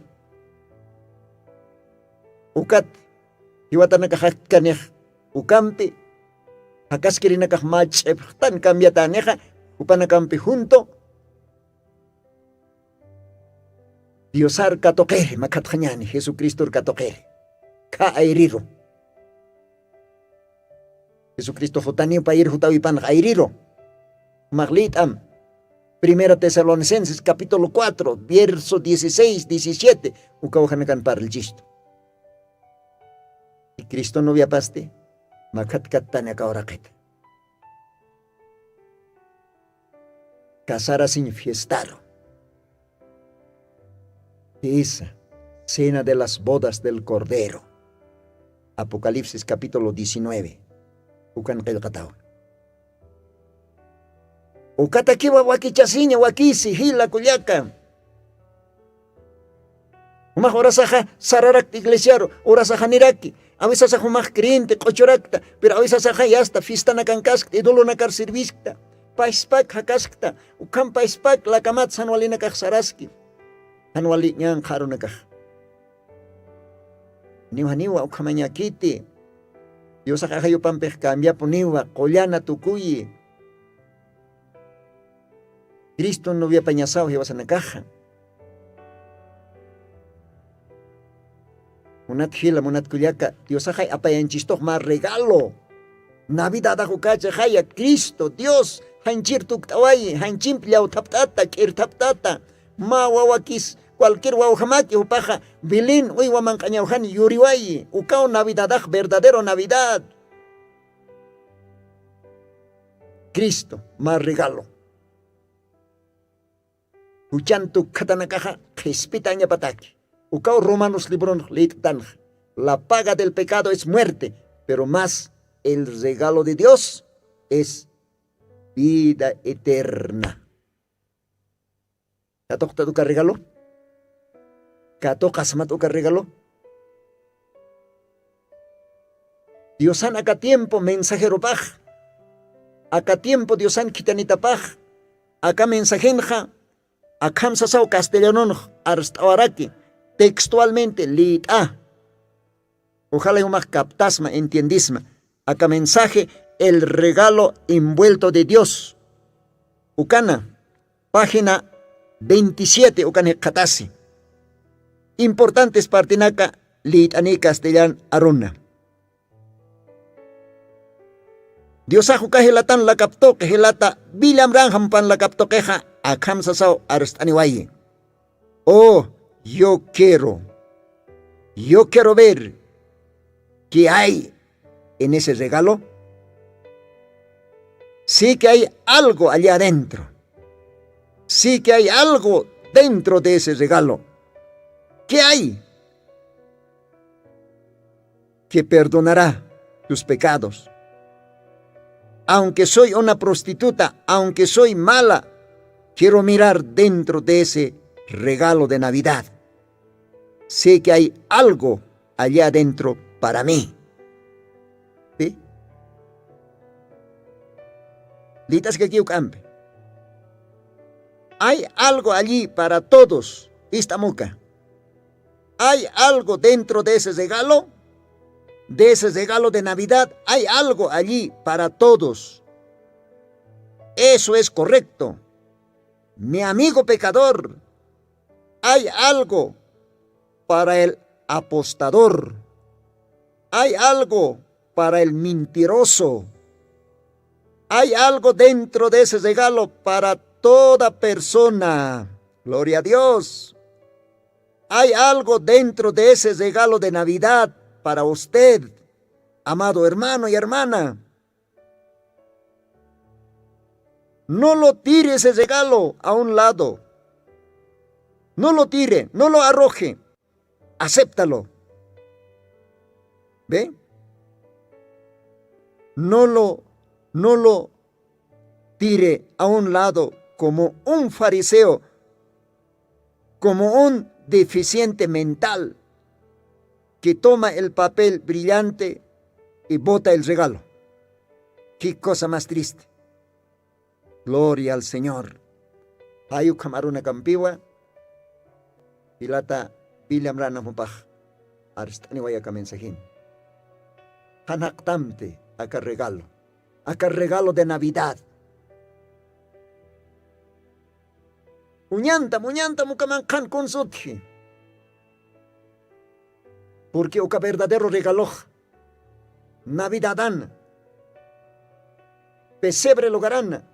Ukat, hiwatan nakahakanih, ukampi, hakas kiri nakahmacheptan kamyataneha, upanakampi junto. Diosar katokere, makatanyani, Jesucristo katokere, kaairiro. Jesucristo jutani pa ir jutawipan airiro. Maglitam. Primera Tesalonicenses capítulo 4, verso 16, 17. Ukawhanakan para el chisto. Y Cristo no viapaste. Makatkattani akaorakit. Casara sin fiestaro. Esa cena de las bodas del Cordero. Apocalipsis capítulo 19. Ukan kayo katawa. Ukatakiwa wakichasinya wakisi hila kulyaka. Umah orasaja sararak iglesiaro, orasaja niraki. Awisa sa humah kriente kochorakta, pero awisa sa yasta fista na kankaskta, idolo na kar serviskta. Paispak hakaskta, ukam paispak lakamat sanwali na kaksaraski. Hanwali niyang karo na kak. Niwa ukamanya kiti. Dios akahayo pampeh cambia poniwa, kolyana tukuyi. Cristo no había pañasao, llevas en la caja. Munat hila, munat kulyaka, Dios ahay apayan chistoh más regalo. Navidad ajukacha haya, Cristo, Dios, hanchir tuktawai, hanchim pliao taptata, kir taptata, ma wawakis, cualquier wawhamaki upaja, bilin, uy waman kanyauhan yuriwai, ukao Navidad, verdadero Navidad. Cristo, más regalo. Uchantu katanakaja, respitaña pataki. Ukao Romanos libron leitan. La paga del pecado es muerte, pero más el regalo de Dios es vida eterna. ¿Katok taduka regalo? ¿Katok asmatuka regalo? Diosan acá tiempo mensajero paj. Acá tiempo Diosan kitanita paj. Acá mensajenja. Acá sasao castellano arstawaraki. Textualmente liita. Ojalá y más captasma, entiendisma. Acá mensaje, el regalo envuelto de Dios. Ucana, página 27, Ucane Katasi. Importantes partinaka, litani castellan aruna. Diosahu kahilatan la kapto kahilata bilam rang hampan la kapto keja akam sasaw arstani waye. Oh, yo quiero ver qué hay en ese regalo. Sí que hay algo allá adentro. Sí que hay algo dentro de ese regalo. ¿Qué hay? Que perdonará tus pecados. Aunque soy una prostituta, aunque soy mala, quiero mirar dentro de ese regalo de Navidad. Sé que hay algo allá adentro para mí. ¿Sí? Litas que campe. Hay algo allí para todos. Istamuca. Hay algo dentro de ese regalo. De ese regalo de Navidad. Hay algo allí para todos. Eso es correcto. Mi amigo pecador. Hay algo para el apostador. Hay algo para el mentiroso. Hay algo dentro de ese regalo para toda persona. Gloria a Dios. Hay algo dentro de ese regalo de Navidad para usted, amado hermano y hermana. No lo tire ese regalo a un lado. No lo tire, no lo arroje. Acéptalo. ¿Ve? No lo tire a un lado como un fariseo, como un deficiente mental que toma el papel brillante y bota el regalo. Qué cosa más triste. Gloria al Señor. Ayu kamaruna kampiwa. Pilata William Rana Mupaj. Arstani waya kamensahin. Hanaktamte acá regalo. Acá regalo de Navidad. Muñanta mukaman kan consuthi. Porque oka verdadero regalo. Navidadan. Pesebre logarana.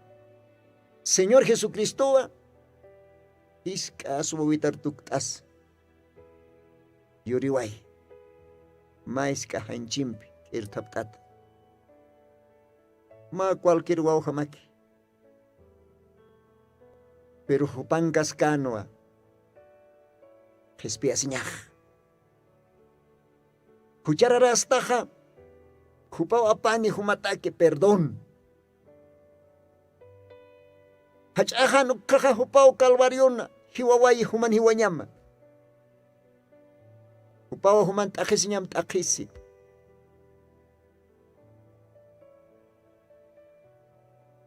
Señor Jesucristo. Iska subuitar tuktas. Yuriway. Maiska hanchimpi irtaptat. Ma cualquier guau jamaki. Pero hupangas canoa. Jespiasiñaj. Huchararastaja. Hupau apani humatake perdón. Hachaja nukaja hupau calvariona. Hiwawayi human hiwanyama. Hupau human takisinyam takisi.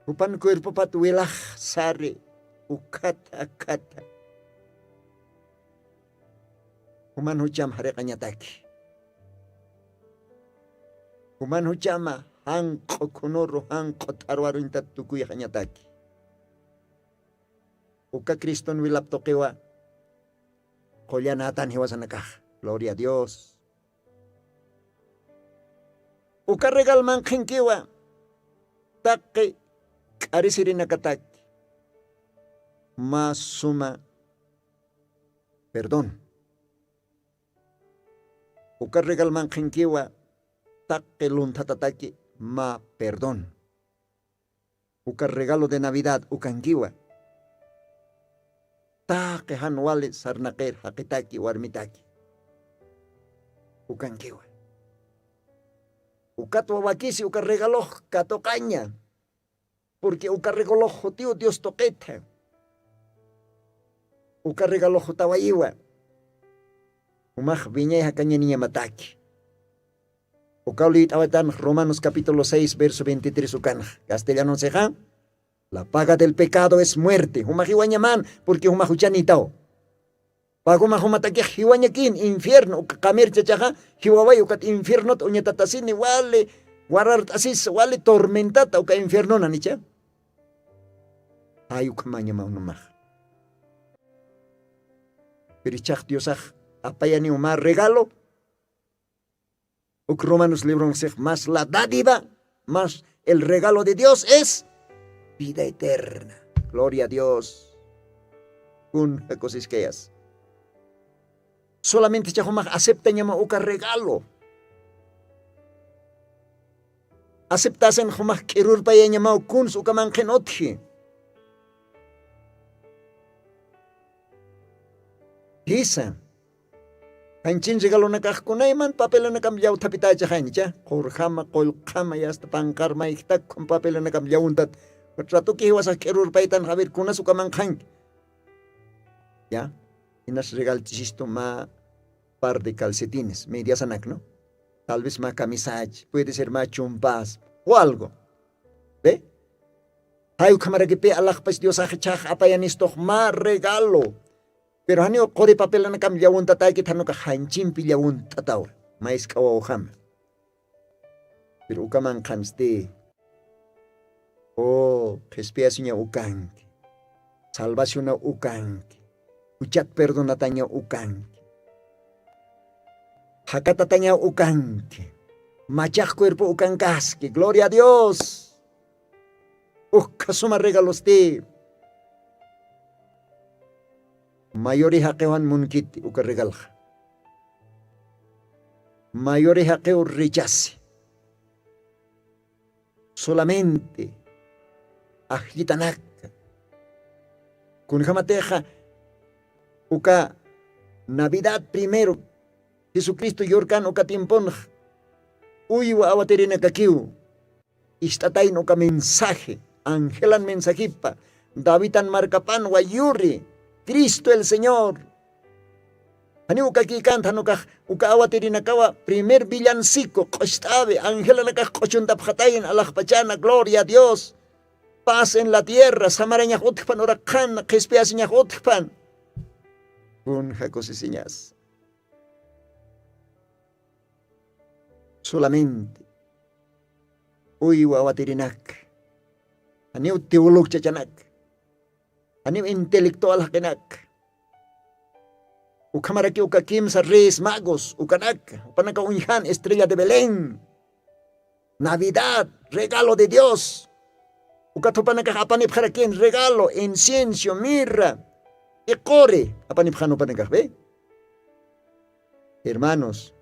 Hupan cuerpo patuelah sare ukata kata. Human hucham harekanyataki. Human huchama hanko kunoro hanko tarwaru intatukuy hanyataki. Uka Kriston wilap tokewa. Kolyanatan hiwasanakah. Gloria a Dios. Uka regal man kinkiwa. Take arisirin nakataki. Más suma perdón. Uka regal man kinkiwa. Take luntatataki ma perdón. Uka regalo de Navidad ukankiwa. Take hanwale sarnaker hakitaki warmitaki. Ukankiwa. Ukatwa wakisi uka regalo katokaña. Porque uka regalo tío Dios toqueta. Uka regalo tawayiwa. Umaj viñeja caña niña mataki. Ukauli awatan Romanos capítulo 6 verso 23 ukan. Castellano seja. La paga del pecado es muerte. Humajiwañaman, porque humajuchanitao. Pago majumataki hiwañakin, infierno, kamer chachaja, hiwaway, ukat infierno, uñatatasin, wale, warar asis, wale, tormentata, uka infierno nanicha. Ay, ukamañama unumaj. Perichach diosaj, apayani umar regalo, Uk Romanos libro más la dádiva, más el regalo de Dios es vida eterna. Gloria a Dios. Un cosas que es. Solamente chahumag acepta llama uka regalo. Aceptasen humag kirur pa llama kuns uka manken otji. Hisa. Hanchin regalo na kahkunayman papel na kamyaw tapita chahancha. Korhama kolkama yasta pangkarma iktak kung papel na kamyaw untat. Rato kihiwas sa kirur pa itan kabir kunas uka manken. Ya. Inas regal chisisto ma par de calcetines, medias anak, ¿no? Tal vez más camisage, puede ser más chumpas o algo. ¿Ve? Hay cámara que pe Allah pues Dios ha hecho apayan esto más regalo. Pero hanio kore papel na kam yawun tatay kita no ka hanchin pilyawun tataw. Mais kawawham. Pero ukaman kanste. Oh, expiación ya ukanki. Salvación na ukanki. Uchat perdonatanya ukanki. Hakatatanya ukanki. Machak cuerpo ukankaski. Gloria a Dios. Kasuma regalos te. Mayori hakewan munkit ukaregalha. Mayori hakeo rechace. Solamente ajitanak. Kun jamateja uka Navidad primero Jesucristo yorkan uka tiempon uiwa awaterina kakiu istatain uka mensaje angelan mensajipa Davidan marcapan wayuri Cristo el Señor ani uka kikantan uka awaterina kawa primer villancico costabe angelan uka cochuntap hatayin Allah pachana gloria a Dios paz en la tierra samaraña hotpan orakan kespiasiña hotpan un jacosisiñas. Solamente uy wawatirinak aniu teolog chachanak aniu intelectual hakenak ukamaraki ukakim sa reyes magos ukanak upanaka unjan estrella de Belén Navidad regalo de Dios ukatupanaka apanip harakin regalo incienso mirra y corre apanipjano panekajbe. Hermanos,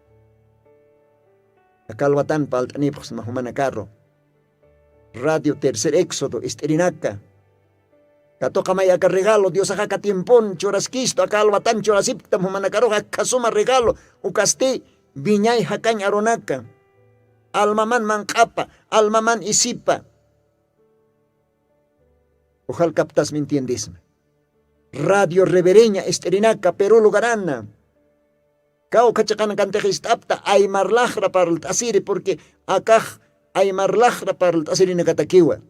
akalwatan paltanipos mahumana carro. Radio Tercer Éxodo, Esterinaka. Katoka may aka regalo, Dios akaka tiempon, chorasquisto, akalwatan chorasipta mahumana carro, akasuma regalo, ukasti, viñay hakany aronaka. Almaman mankapa, almaman isipa. Ojal captas me entiendes. Radio Revereña Esterinaka Perú Lugarana. Kau kachakan kantejistapta ay marlajra para el tasiri porque akaj ay marlajra para el tasiri nakatakiwa.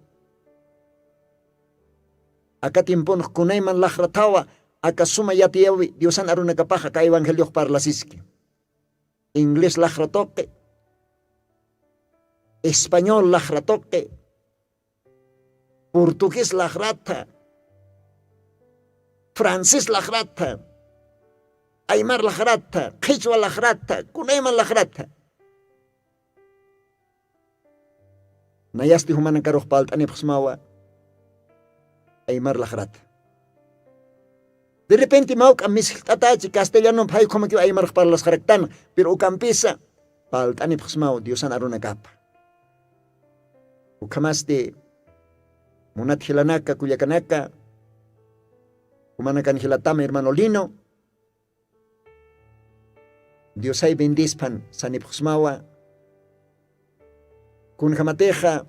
Aka tiempon kunayman lajra tawa akasuma yatiyawi Diosan aruna kapaja ka evangelio para la siski. Inglés lajra toque. Español lajra toque. Portugués lajrata. Francés lajrata, Aymar lajrata, Quechua lajrata, Kunayman lajrata. Nayasti humana karoh paltani psmawa, Aymar lajrata. De repente mauk amis tatachi castellano pay como que Aymar para las jaractan, pero ucampisa paltani psmawa Diosan aruna capa. Ukamaste munat hilanaka kuyakanaka. Kumanakan hilatama hermano Lino. Dios ay bendispan sanipusmawa. Kun jamateja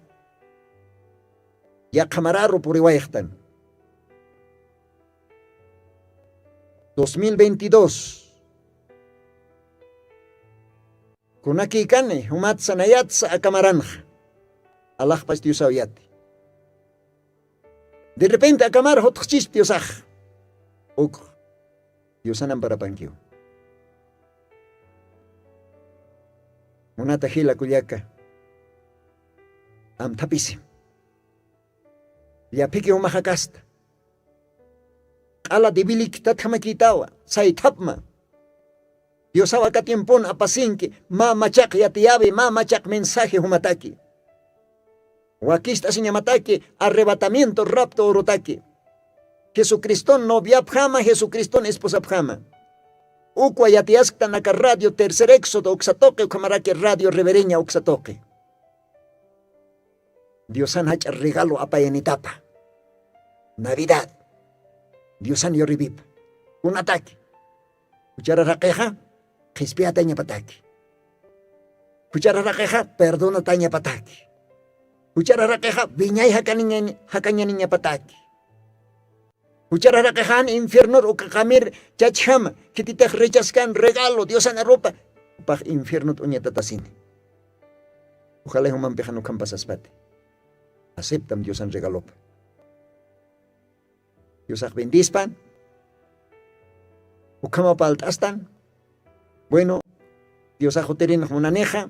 ya camararo puriwayhtan. 2022. Kunaki kane humat sanayatsa akamaranja. Allah pas Dios awyati. De repente akamar hotchis Diosaj. Uk, Diosan para pangyo. Munata hila kuyaka. Am tapisi. Ya piki umajakasta. Ala debilik tathamakitawa. Say tapma. Dios awaca tiempon apasinki, ma machak yatiabe, ma machak mensaje humataki. Wakista siñamataki, arrebatamiento, rapto orotaki. Jesucristo novia pjama, Jesucristo esposa pjama. Ukwa yatiaskta naka radio tercer éxodo uxatoque, ukamarake radio revereña uxatoque. Dios han hacha regalo apayanitapa. Navidad. Dios han yoribip. Un ataque. Kuchara raqueja, xispia taña pataki. Kuchara raqueja, perdona taña pataki. Kuchara raqueja, viñay hakaña niña pataki. Kuchara raquejan, infierno, ukakamir, chachama, que te rechazcan regalo, Dios ana ropa. Pag infierno uña tatasine. Ojalá human pejano campasaspate. Aceptan Dios an regalop. Dios ag bendispan. Ukama paltastan. Bueno, Dios ag hoterin hunaneja.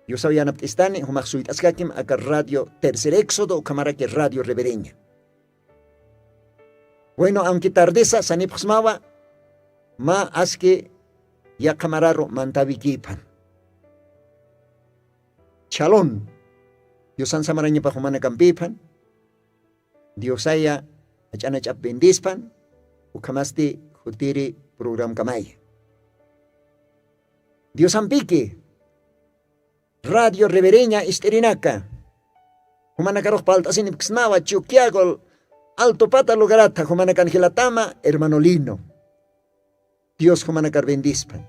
Dios había naptistane, humak suit askakim aka radio tercer éxodo ukamara que radio revereña. Bueno, aunque tardeza sanipxmawa, ma aske ya camararo mantabikipan. Chalón. Dios an samaraña pa humana campipan. Dios haya achanachap bendispan. Ukamasti hutiri program kamay. Dios an pique. Radio revereña isterinaka. Humana karok paltasin ipxmawa chukiagol. Alto pata lugarata, humana cangelatama, hermano Lino. Dios humana car bendispan.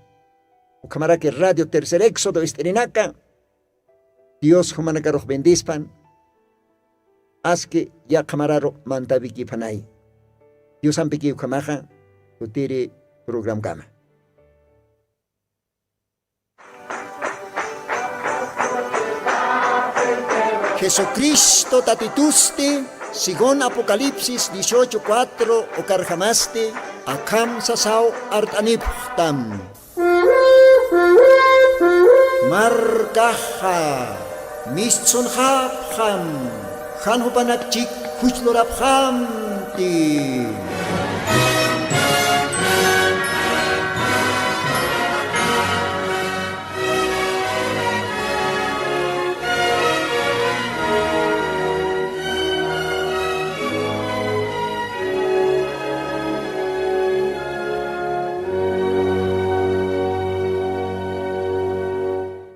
Ukamara que radio tercer éxodo isterinaka. Dios humana caroj bendispan. Aske ya camararo mantabiki panay. Dios ampiki ukamaja, utiri program kama. Jesucristo tatituste, según Apocalipsis 18:4 o carjamaste, akam sasao artaniptam. Markaha, mistsun hapham, hanhupanakchik hujloraphamti.